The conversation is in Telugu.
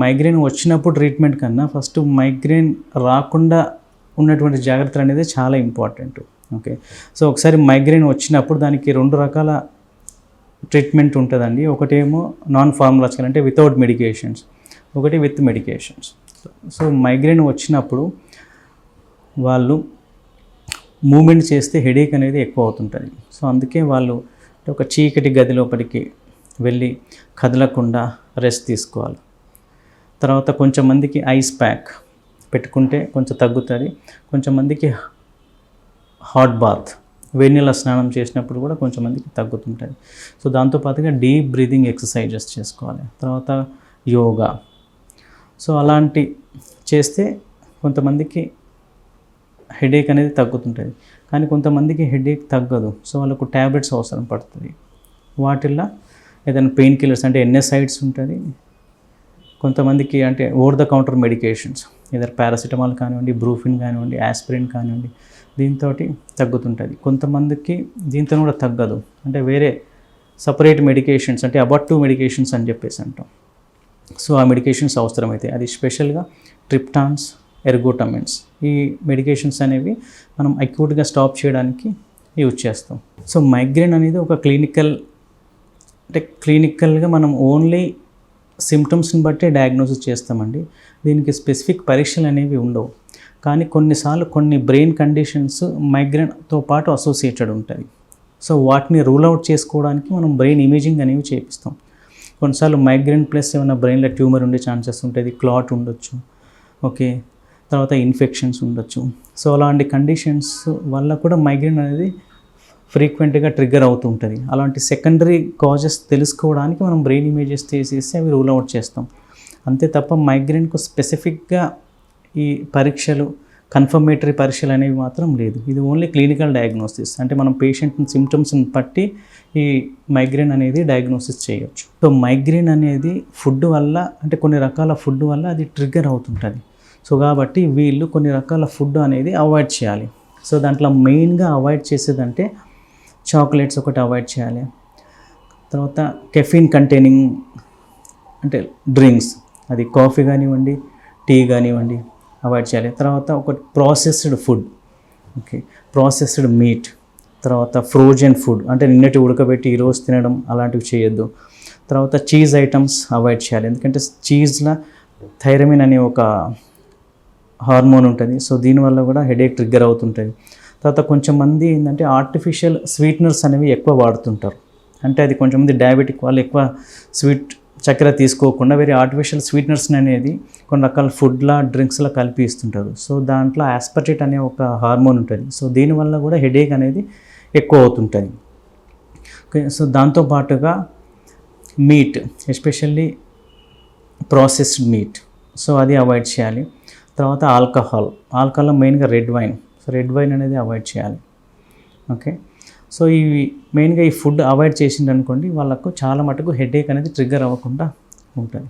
మైగ్రేన్ వచ్చినప్పుడు ట్రీట్మెంట్ కన్నా ఫస్ట్ మైగ్రేన్ రాకుండా ఉన్నటువంటి జాగ్రత్తలు అనేది చాలా ఇంపార్టెంట్. ఓకే, సో ఒకసారి మైగ్రేన్ వచ్చినప్పుడు దానికి 2 రకాల ట్రీట్మెంట్ ఉంటుందండి. ఒకటేమో నాన్ ఫార్మలాజికల్ అంటే వితౌట్ మెడికేషన్స్, ఒకటి విత్ మెడికేషన్స్. సో మైగ్రేన్ వచ్చినప్పుడు వాళ్ళు మూమెంట్ చేస్తే హెడేక్ అనేది ఎక్కువ అవుతుంటుంది. సో అందుకే వాళ్ళు ఒక చీకటి గది లోపలికి వెళ్ళి కదలకుండా రెస్ట్ తీసుకోవాలి. తర్వాత కొంచెం మందికి ఐస్ ప్యాక్ పెట్టుకుంటే కొంచెం తగ్గుతుంది. కొంచెం మందికి హాట్ బాత్ వేడినీళ్ళ స్నానం చేసినప్పుడు కూడా కొంచెం మందికి తగ్గుతుంటుంది. సో దాంతోపాటుగా డీప్ బ్రీదింగ్ ఎక్సర్సైజెస్ చేసుకోవాలి. తర్వాత యోగా. సో అలాంటి చేస్తే కొంతమందికి హెడేక్ అనేది తగ్గుతుంటుంది. కానీ కొంతమందికి హెడేక్ తగ్గదు. సో వాళ్ళకు ట్యాబ్లెట్స్ అవసరం పడుతుంది. వాటిల్లో ఏదైనా పెయిన్ కిల్లర్స్ అంటే NSAIDs ఉంటుంది. కొంతమందికి అంటే ఓవర్ ద కౌంటర్ మెడికేషన్స్ ఏదైనా పారాసిటమాల్ కానివ్వండి, బ్రూఫిన్ కానివ్వండి, ఆస్పిరిన్ కానివ్వండి, దీంతో తగ్గుతుంటుంది. కొంతమందికి దీంతో కూడా తగ్గదు, అంటే వేరే సపరేట్ మెడికేషన్స్ అంటే అబార్టివ్ మెడికేషన్స్ అని చెప్పేసి అంటాం. సో ఆ మెడికేషన్స్ అవసరమైతే అది స్పెషల్గా ట్రిప్టాన్స్, ఎర్గోటమిన్స్, ఈ మెడికేషన్స్ అనేవి మనం అక్యూట్గా స్టాప్ చేయడానికి యూజ్ చేస్తాం. సో మైగ్రేన్ అనేది ఒక క్లినికల్గా మనం ఓన్లీ సిమ్టమ్స్ని బట్టే డయాగ్నోసిస్ చేస్తామండి. దీనికి స్పెసిఫిక్ పరీక్షలు అనేవి ఉండవు. కానీ కొన్నిసార్లు కొన్ని బ్రెయిన్ కండిషన్స్ మైగ్రేన్తో పాటు అసోసియేటెడ్ ఉంటాయి. సో వాటిని రూల్ అవుట్ చేసుకోవడానికి మనం బ్రెయిన్ ఇమేజింగ్ అనేవి చేపిస్తాం. కొన్నిసార్లు మైగ్రేన్ ప్లస్ ఏమైనా బ్రెయిన్లో ట్యూమర్ ఉండే ఛాన్సెస్ ఉంటుంది, క్లాట్ ఉండొచ్చు, ఓకే, తర్వాత ఇన్ఫెక్షన్స్ ఉండొచ్చు. సో అలాంటి కండిషన్స్ వల్ల కూడా మైగ్రేన్ అనేది ఫ్రీక్వెంట్గా ట్రిగ్గర్ అవుతూ ఉంటుంది. అలాంటి సెకండరీ కాజెస్ తెలుసుకోవడానికి మనం బ్రెయిన్ ఇమేజెస్ తీసేసి అవి రూల్ అవుట్ చేస్తాం. అంతే తప్ప మైగ్రేన్కు స్పెసిఫిక్గా ఈ పరీక్షలు, కన్ఫర్మేటరీ పరీక్షలు అనేవి మాత్రం లేదు. ఇది ఓన్లీ క్లినికల్ డయాగ్నోసిస్, అంటే మనం పేషెంట్ సిమ్టమ్స్ని బట్టి ఈ మైగ్రేన్ అనేది డయాగ్నోసిస్ చేయొచ్చు. సో మైగ్రేన్ అనేది ఫుడ్ వల్ల, అంటే కొన్ని రకాల ఫుడ్ వల్ల అది ట్రిగ్గర్ అవుతుంటుంది. సో కాబట్టి వీళ్ళు కొన్ని రకాల ఫుడ్ అనేది అవాయిడ్ చేయాలి. సో దాంట్లో మెయిన్గా అవాయిడ్ చేసేదంటే చాక్లెట్స్ ఒకటి అవాయిడ్ చేయాలి. తర్వాత కెఫీన్ కంటైనింగ్ అంటే డ్రింక్స్, అది కాఫీ కానివ్వండి, టీ కానివ్వండి, అవాయిడ్ చేయాలి. తర్వాత ఒకటి processed food, okay, processed meet, తర్వాత ఫ్రోజన్ ఫుడ్ అంటే నిన్నటి ఉడకబెట్టి ఈరోజు తినడం అలాంటివి చేయొద్దు. తర్వాత చీజ్ ఐటమ్స్ అవాయిడ్ చేయాలి, ఎందుకంటే చీజ్లో థైరమిన్ అనే ఒక హార్మోన్ ఉంటుంది. సో దీనివల్ల కూడా హెడేక్ ట్రిగ్గర్ అవుతుంటుంది. తర్వాత కొంచెం మంది ఏంటంటే ఆర్టిఫిషియల్ స్వీట్నర్స్ అనేవి ఎక్కువ వాడుతుంటారు. అంటే అది కొంచెంమంది డయాబెటిక్ వాళ్ళు ఎక్కువ స్వీట్ చక్కెర తీసుకోకుండా వేరే ఆర్టిఫిషియల్ స్వీట్నర్స్ అనేది కొన్ని రకాల ఫుడ్లా, డ్రింక్స్లో కలిపి ఇస్తుంటారు. సో దాంట్లో ఆస్పర్టేట్ అనే ఒక హార్మోన్ ఉంటుంది. సో దీనివల్ల కూడా హెడేక్ అనేది ఎక్కువ అవుతుంటుంది. ఓకే, సో దాంతోపాటుగా meet, especially processed meet, so అది అవాయిడ్ చేయాలి. తర్వాత ఆల్కహాల్ మెయిన్గా red wine, so red wine అనేది అవాయిడ్ చేయాలి. ఓకే, సో ఇవి మెయిన్గా ఈ ఫుడ్ అవాయిడ్ చేసిందనుకోండి వాళ్ళకు చాలా మటుకు హెడేక్ అనేది ట్రిగ్గర్ అవ్వకుండా ఉంటుంది.